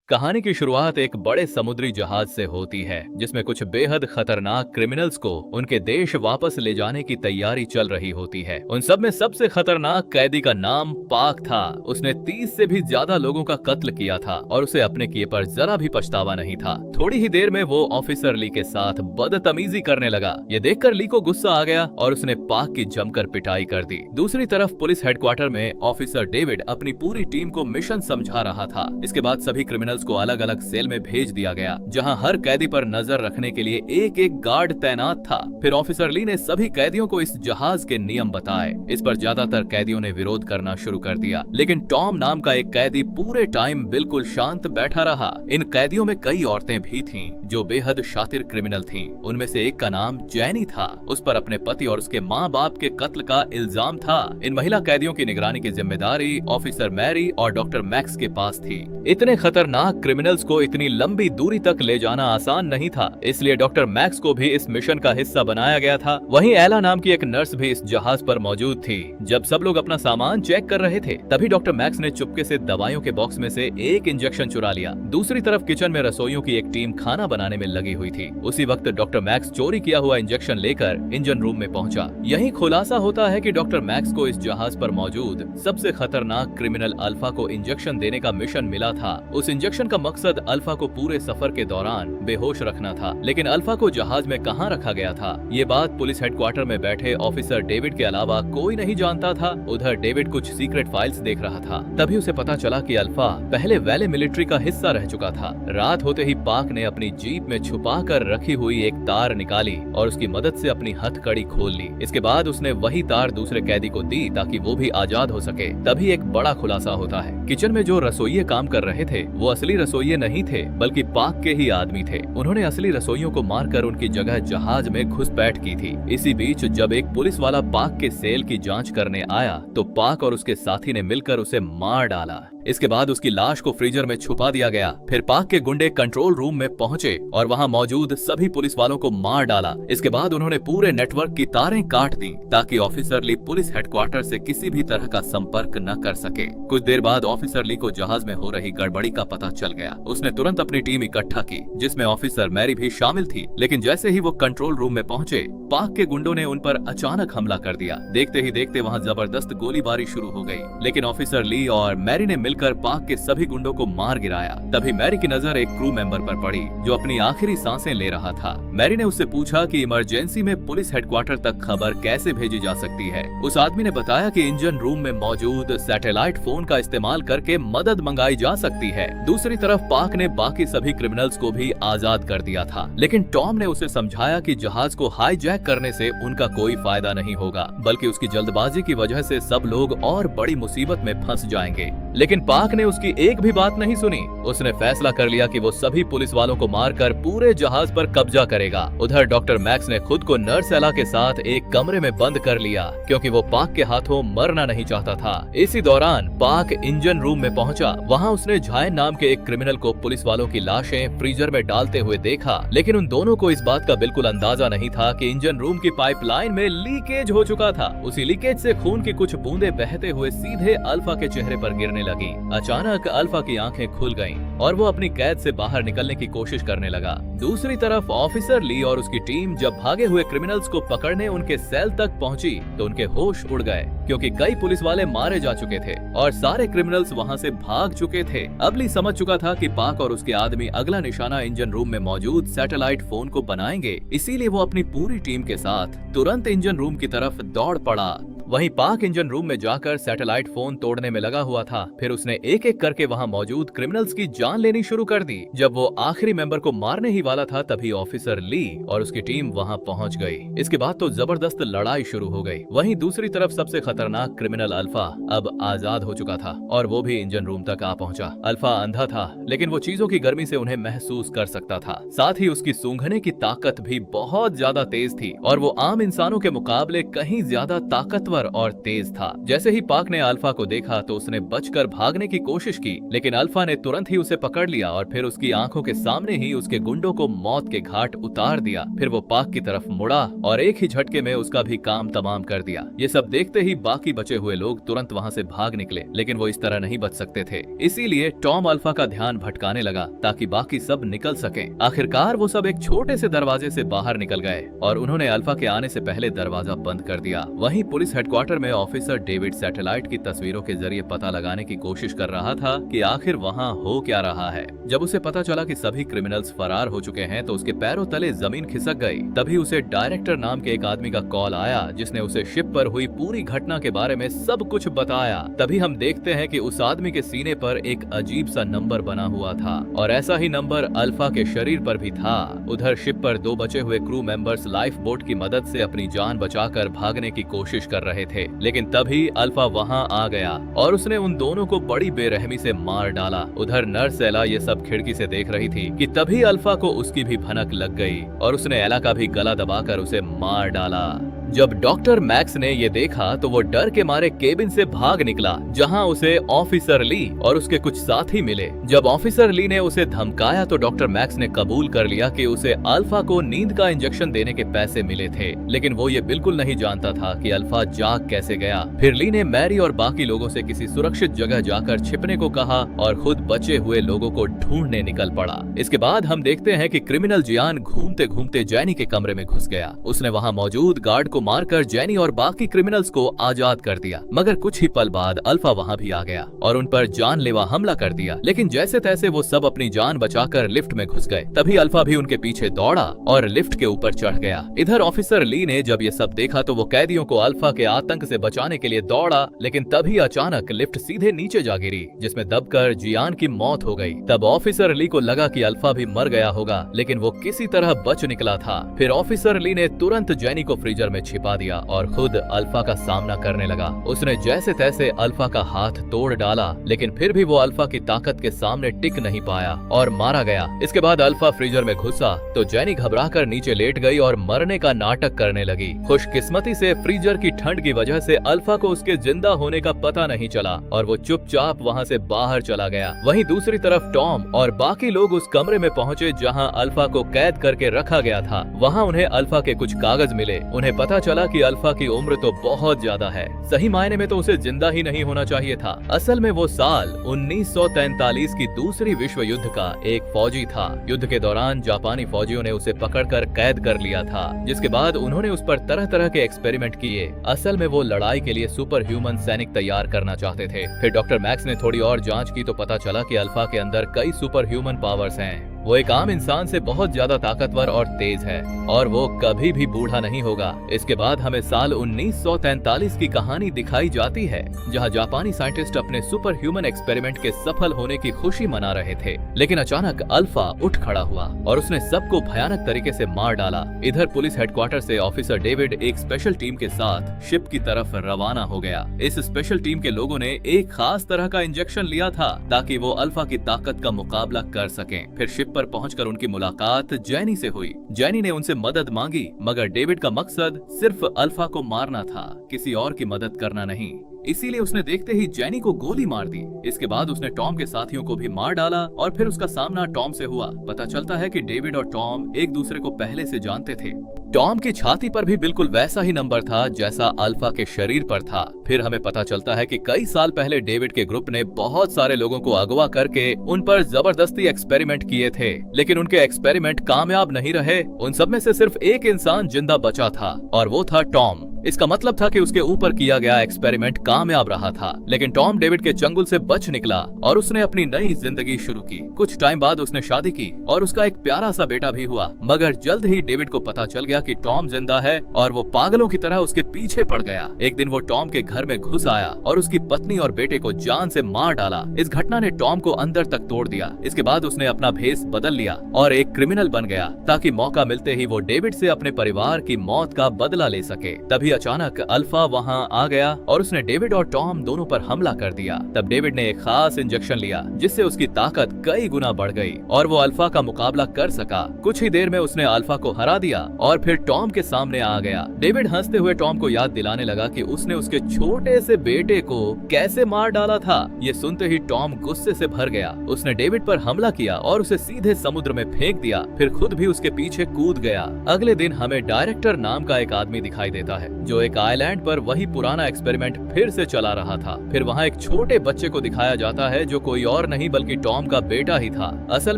कहानी की शुरुआत एक बड़े समुद्री जहाज से होती है जिसमें कुछ बेहद खतरनाक क्रिमिनल्स को उनके देश वापस ले जाने की तैयारी चल रही होती है। उन सब में सबसे खतरनाक कैदी का नाम पाक था। उसने 30 से भी ज्यादा लोगों का कत्ल किया था और उसे अपने किए पर जरा भी पछतावा नहीं था। थोड़ी ही देर में वो ऑफिसर ली के साथ बदतमीजी करने लगा। ये देखकर ली को गुस्सा आ गया और उसने पाक की जमकर पिटाई कर दी। दूसरी तरफ पुलिस हेडक्वार्टर में ऑफिसर डेविड अपनी पूरी टीम को मिशन समझा रहा था। इसके बाद सभी क्रिमिनल्स को अलग अलग सेल में भेज दिया गया जहां हर कैदी पर नजर रखने के लिए एक एक गार्ड तैनात था। फिर ऑफिसर ली ने सभी कैदियों को इस जहाज के नियम बताए। इस पर ज्यादातर कैदियों ने विरोध करना शुरू कर दिया, लेकिन टॉम नाम का एक कैदी पूरे टाइम बिल्कुल शांत बैठा रहा। इन कैदियों में कई औरतें भी थीं जो बेहद शातिर क्रिमिनल थीं। उनमें से एक का नाम जैनी था। उस पर अपने पति और उसके माँ बाप के कत्ल का इल्जाम था। इन महिला कैदियों की निगरानी की जिम्मेदारी ऑफिसर मैरी और डॉक्टर मैक्स के पास थी। इतने खतरनाक क्रिमिनल्स को इतनी लंबी दूरी तक ले जाना आसान नहीं था, इसलिए डॉक्टर मैक्स को भी इस मिशन का हिस्सा बनाया गया था। वहीं एला नाम की एक नर्स भी इस जहाज पर मौजूद थी। जब सब लोग अपना सामान चेक कर रहे थे तभी डॉक्टर मैक्स ने चुपके से दवाइयों के बॉक्स में से एक इंजेक्शन चुरा लिया। दूसरी तरफ किचन में रसोइयों की एक टीम खाना बनाने में लगी हुई थी। उसी वक्त डॉक्टर मैक्स चोरी किया हुआ इंजेक्शन लेकर इंजन रूम में पहुंचा। यही खुलासा होता है कि डॉक्टर मैक्स को इस जहाज पर मौजूद सबसे खतरनाक क्रिमिनल अल्फा को इंजेक्शन देने का मिशन मिला था। उस इंजेक्शन का मकसद अल्फा को पूरे सफर के दौरान बेहोश रखना था, लेकिन अल्फा को जहाज में कहां रखा गया था ये बात पुलिस हेडक्वार्टर में बैठे ऑफिसर डेविड के अलावा कोई नहीं जानता था। उधर डेविड कुछ सीक्रेट फाइल्स देख रहा था। तभी उसे पता चला कि अल्फा पहले वैले मिलिट्री का हिस्सा रह चुका था। रात होते ही पाक ने अपनी जीप में छुपा कर रखी हुई एक तार निकाली और उसकी मदद से अपनी हथकड़ी खोल ली। इसके बाद उसने वही तार दूसरे कैदी को दी ताकि वो भी आजाद हो सके। तभी एक बड़ा खुलासा होता है। किचन में जो रसोइये काम कर रहे थे वो असली रसोइये नहीं थे बल्कि पाक के ही आदमी थे। उन्होंने असली रसोइयों को मारकर उनकी जगह जहाज में घुसपैठ की थी। इसी बीच जब एक पुलिस वाला पाक के सेल की जांच करने आया तो पाक और उसके साथी ने मिलकर उसे मार डाला। इसके बाद उसकी लाश को फ्रीजर में छुपा दिया गया। फिर पाक के गुंडे कंट्रोल रूम में पहुंचे और वहां मौजूद सभी पुलिस वालों को मार डाला। इसके बाद उन्होंने पूरे नेटवर्क की तारें काट दी ताकि ऑफिसर ली पुलिस हेडक्वार्टर से किसी भी तरह का संपर्क न कर सके। कुछ देर बाद ऑफिसर ली को जहाज में हो रही गड़बड़ी का पता चल गया। उसने तुरंत अपनी टीम इकट्ठा की जिसमें ऑफिसर मैरी भी शामिल थी, लेकिन जैसे ही वो कंट्रोल रूम में पहुंचे पाक के गुंडों ने उन पर अचानक हमला कर दिया। देखते ही देखते वहां जबरदस्त गोलीबारी शुरू हो गई, लेकिन ऑफिसर ली और मैरी ने मिलकर पाक के सभी गुंडों को मार गिराया। तभी मैरी की नजर एक क्रू मेंबर पर पड़ी जो अपनी आखिरी सांसें ले रहा था। मैरी ने उससे पूछा कि इमरजेंसी में पुलिस हेडक्वार्टर तक खबर कैसे भेजी जा सकती है। उस आदमी ने बताया कि इंजन रूम में मौजूद सैटेलाइट फोन का इस्तेमाल करके मदद मंगाई जा सकती है। दूसरी तरफ पाक ने बाकी सभी क्रिमिनल्स को भी आजाद कर दिया था, लेकिन टॉम ने उसे समझाया कि जहाज को हाईजैक करने से उनका कोई फायदा नहीं होगा, बल्कि उसकी जल्दबाजी की वजह से सब लोग और बड़ी मुसीबत में फंस जाएंगे। लेकिन पाक ने उसकी एक भी बात नहीं सुनी। उसने फैसला कर लिया कि वो सभी पुलिस वालों को मारकर पूरे जहाज पर कब्जा करेगा। उधर डॉक्टर मैक्स ने खुद को नर्स एला के साथ एक कमरे में बंद कर लिया क्योंकि वो पाक के हाथों मरना नहीं चाहता था। इसी दौरान पाक इंजन रूम में पहुंचा। वहां उसने झायन नाम के एक क्रिमिनल को पुलिस वालों की लाशें फ्रीजर में डालते हुए देखा, लेकिन उन दोनों को इस बात का बिल्कुल अंदाजा नहीं था कि इंजन रूम की पाइपलाइन में लीकेज हो चुका था। उसी लीकेज से खून की कुछ बूंदें बहते हुए सीधे अल्फा के चेहरे पर गिरने लगी। अचानक अल्फा की आंखें खुल गईं और वो अपनी कैद से बाहर निकलने की कोशिश करने लगा। दूसरी तरफ ऑफिसर ली और उसकी टीम जब भागे हुए क्रिमिनल्स को पकड़ने उनके सेल तक पहुंची तो उनके होश उड़ गए क्योंकि कई पुलिस वाले मारे जा चुके थे और सारे क्रिमिनल्स वहां से भाग चुके थे। अब ली समझ चुका था कि पाक और उसके आदमी अगला निशाना इंजन रूम में मौजूद सैटेलाइट फोन को बनाएंगे, इसीलिए वो अपनी पूरी टीम के साथ तुरंत इंजन रूम की तरफ दौड़ पड़ा। वहीं पाक इंजन रूम में जाकर सैटेलाइट फोन तोड़ने में लगा हुआ था। फिर उसने एक एक करके वहां मौजूद क्रिमिनल्स की जान लेनी शुरू कर दी। जब वो आखिरी मेंबर को मारने ही वाला था तभी ऑफिसर ली और उसकी टीम वहां पहुंच गई। इसके बाद तो जबरदस्त लड़ाई शुरू हो गई। वहीं दूसरी तरफ सबसे खतरनाक क्रिमिनल अल्फा अब आजाद हो चुका था और वो भी इंजन रूम तक आ पहुंचा। अल्फा अंधा था, लेकिन वो चीजों की गर्मी से उन्हें महसूस कर सकता था। साथ ही उसकी सूंघने की ताकत भी बहुत ज्यादा तेज थी और वो आम इंसानों के मुकाबले कहीं ज्यादा ताकतवर ताकतवर और तेज था। जैसे ही पाक ने अल्फा को देखा तो उसने बचकर भागने की कोशिश की, लेकिन अल्फा ने तुरंत ही उसे पकड़ लिया और फिर उसकी आंखों के सामने ही उसके गुंडों को मौत के घाट उतार दिया। फिर वो पाक की तरफ मुड़ा और एक ही झटके में उसका भी काम तमाम कर दिया। ये सब देखते ही बाकी बचे हुए लोग तुरंत वहाँ से भाग निकले, लेकिन वो इस तरह नहीं बच सकते थे। इसीलिए टॉम अल्फा का ध्यान भटकाने लगा ताकि बाकी सब निकल सके। आखिरकार वो सब एक छोटे से दरवाजे से बाहर निकल गए और उन्होंने अल्फा के आने से पहले दरवाजा बंद कर दिया। वहीं पुलिस हेडक्वार्टर में ऑफिसर डेविड सैटेलाइट की तस्वीरों के जरिए पता लगाने की कोशिश कर रहा था कि आखिर वहाँ हो क्या रहा है। जब उसे पता चला कि सभी क्रिमिनल्स फरार हो चुके हैं तो उसके पैरों तले जमीन खिसक गई। तभी उसे डायरेक्टर नाम के एक आदमी का कॉल आया जिसने उसे शिप पर हुई पूरी घटना के बारे में सब कुछ बताया। तभी हम देखते हैं कि उस आदमी के सीने पर एक अजीब सा नंबर बना हुआ था और ऐसा ही नंबर अल्फा के शरीर पर भी था। उधर शिप पर 2 बचे हुए क्रू मेंबर्स लाइफ बोट की मदद से अपनी जान बचाकर भागने की कोशिश कर रहे थे, लेकिन तभी अल्फा वहां आ गया और उसने उन दोनों को बड़ी बेरहमी से मार डाला। उधर नर्स एला ये सब खिड़की से देख रही थी कि तभी अल्फा को उसकी भी भनक लग गई और उसने एला का भी गला दबाकर उसे मार डाला। जब डॉक्टर मैक्स ने ये देखा तो वो डर के मारे केबिन से भाग निकला, जहां उसे ऑफिसर ली और उसके कुछ साथी मिले। जब ऑफिसर ली ने उसे धमकाया तो डॉक्टर मैक्स ने कबूल कर लिया कि उसे अल्फा को नींद का इंजेक्शन देने के पैसे मिले थे, लेकिन वो ये बिल्कुल नहीं जानता था कि अल्फा जाग कैसे गया। फिर ली ने मैरी और बाकी लोगों से किसी सुरक्षित जगह जाकर छिपने को कहा और खुद बचे हुए लोगों को ढूंढने निकल पड़ा। इसके बाद हम देखते हैं कि क्रिमिनल जियान घूमते घूमते जैनी के कमरे में घुस गया। उसने वहाँ मौजूद गार्ड को मारकर जैनी और बाकी क्रिमिनल्स को आजाद कर दिया, मगर कुछ ही पल बाद अल्फा वहाँ भी आ गया और उन पर जानलेवा हमला कर दिया। लेकिन जैसे तैसे वो सब अपनी जान बचाकर लिफ्ट में घुस गए। तभी अल्फा भी उनके पीछे दौड़ा और लिफ्ट के ऊपर चढ़ गया। इधर ऑफिसर ली ने जब ये सब देखा तो वो कैदियों को अल्फा के आतंक से बचाने के लिए दौड़ा, लेकिन तभी अचानक लिफ्ट सीधे नीचे जा गिरी, जिसमें दबकर जियान की मौत हो गई। तब ऑफिसर ली को लगा कि अल्फा भी मर गया होगा, लेकिन वो किसी तरह बच निकला था। फिर ऑफिसर ली ने तुरंत जैनी को फ्रीजर में छिपा दिया और खुद अल्फा का सामना करने लगा। उसने जैसे तैसे अल्फा का हाथ तोड़ डाला, लेकिन फिर भी वो अल्फा की ताकत के सामने टिक नहीं पाया और मारा गया। इसके बाद अल्फा फ्रीजर में घुसा तो जैनी घबराकर नीचे लेट गई और मरने का नाटक करने लगी। खुशकिस्मती से फ्रीजर की ठंड की वजह से अल्फा को उसके जिंदा होने का पता नहीं चला और वो चुपचाप वहाँ से बाहर चला गया। वहीं दूसरी तरफ टॉम और बाकी लोग उस कमरे में पहुँचे जहाँ अल्फा को कैद करके रखा गया था। वहाँ उन्हें अल्फा के कुछ कागज मिले। उन्हें पता चला कि अल्फा की उम्र तो बहुत ज्यादा है, सही मायने में तो उसे जिंदा ही नहीं होना चाहिए था। असल में वो साल 1943 की दूसरी विश्व युद्ध का एक फौजी था। युद्ध के दौरान जापानी फौजियों ने उसे पकड़कर कैद कर लिया था, जिसके बाद उन्होंने उस पर तरह तरह के एक्सपेरिमेंट किए। असल में वो लड़ाई के लिए सुपर ह्यूमन सैनिक तैयार करना चाहते थे। फिर डॉक्टर मैक्स ने थोड़ी और जांच की तो पता चला कि अल्फा के अंदर कई सुपर ह्यूमन पावर्स हैं। वो एक आम इंसान से बहुत ज्यादा ताकतवर और तेज है और वो कभी भी बूढ़ा नहीं होगा। इसके बाद हमें साल 1943 की कहानी दिखाई जाती है, जहां जापानी साइंटिस्ट अपने सुपर ह्यूमन एक्सपेरिमेंट के सफल होने की खुशी मना रहे थे। लेकिन अचानक अल्फा उठ खड़ा हुआ और उसने सबको भयानक तरीके से मार डाला। इधर पुलिस हेडक्वार्टर से ऑफिसर डेविड एक स्पेशल टीम के साथ शिप की तरफ रवाना हो गया। इस स्पेशल टीम के लोगों ने एक खास तरह का इंजेक्शन लिया था ताकि वो अल्फा की ताकत का मुकाबला कर सकें। फिर शिप पर पहुंचकर उनकी मुलाकात जैनी से हुई। जैनी ने उनसे मदद मांगी, मगर डेविड का मकसद सिर्फ अल्फा को मारना था, किसी और की मदद करना नहीं। इसीलिए उसने देखते ही जैनी को गोली मार दी। इसके बाद उसने टॉम के साथियों को भी मार डाला और फिर उसका सामना टॉम से हुआ। पता चलता है कि डेविड और टॉम एक दूसरे को पहले से जानते थे। टॉम की छाती पर भी बिल्कुल वैसा ही नंबर था जैसा अल्फा के शरीर पर था। फिर हमें पता चलता है कि कई साल पहले डेविड के ग्रुप ने बहुत सारे लोगों को अगवा करके उन पर जबरदस्ती एक्सपेरिमेंट किए थे, लेकिन उनके एक्सपेरिमेंट कामयाब नहीं रहे। उन सब में से सिर्फ एक इंसान जिंदा बचा था और वो था टॉम। इसका मतलब था कि उसके ऊपर किया गया एक्सपेरिमेंट कामयाब रहा था, लेकिन टॉम डेविड के चंगुल से बच निकला और उसने अपनी नई जिंदगी शुरू की। कुछ टाइम बाद उसने शादी की और उसका एक प्यारा सा बेटा भी हुआ, मगर जल्द ही डेविड को पता चल गया कि टॉम जिंदा है और वो पागलों की तरह उसके पीछे पड़ गया। एक दिन वो टॉम के घर में घुस आया और उसकी पत्नी और बेटे को जान से मार डाला। इस घटना ने टॉम को अंदर तक तोड़ दिया। इसके बाद उसने अपना भेष बदल लिया और एक क्रिमिनल बन गया ताकि मौका मिलते ही वो डेविड से अपने परिवार की मौत का बदला ले सके। तभी तभी अचानक अल्फा वहाँ आ गया और उसने डेविड और टॉम दोनों पर हमला कर दिया। तब डेविड ने एक खास इंजेक्शन लिया जिससे उसकी ताकत कई गुना बढ़ गई और वो अल्फा का मुकाबला कर सका। कुछ ही देर में उसने अल्फा को हरा दिया और फिर टॉम के सामने आ गया। डेविड हंसते हुए टॉम को याद दिलाने लगा कि उसने उसके छोटे से बेटे को कैसे मार डाला था। ये सुनते ही टॉम गुस्से से भर गया। उसने डेविड पर हमला किया और उसे सीधे समुद्र में फेंक दिया, फिर खुद भी उसके पीछे कूद गया। अगले दिन हमें डायरेक्टर नाम का एक आदमी दिखाई देता है जो एक आइलैंड पर वही पुराना एक्सपेरिमेंट फिर से चला रहा था। फिर वहाँ एक छोटे बच्चे को दिखाया जाता है जो कोई और नहीं बल्कि टॉम का बेटा ही था। असल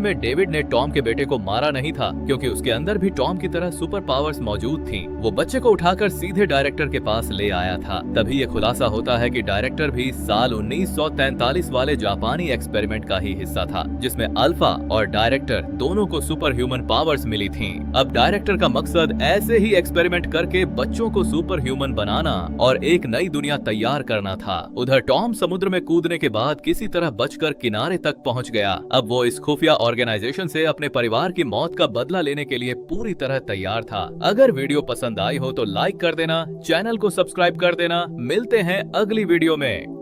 में डेविड ने टॉम के बेटे को मारा नहीं था क्योंकि उसके अंदर भी टॉम की तरह सुपर पावर्स मौजूद थी। वो बच्चे को उठाकर सीधे डायरेक्टर के पास ले आया था। तभी ये खुलासा होता है कि डायरेक्टर भी साल 1943 वाले जापानी एक्सपेरिमेंट का ही हिस्सा था जिसमें अल्फा और डायरेक्टर दोनों को सुपर ह्यूमन पावर्स मिली थी। अब डायरेक्टर का मकसद ऐसे ही एक्सपेरिमेंट करके बच्चों को सुपर ह्यूमन बनाना और एक नई दुनिया तैयार करना था। उधर टॉम समुद्र में कूदने के बाद किसी तरह बचकर किनारे तक पहुंच गया। अब वो इस खुफिया ऑर्गेनाइजेशन से अपने परिवार की मौत का बदला लेने के लिए पूरी तरह तैयार था। अगर वीडियो पसंद आई हो तो लाइक कर देना, चैनल को सब्सक्राइब कर देना। मिलते हैं अगली वीडियो में।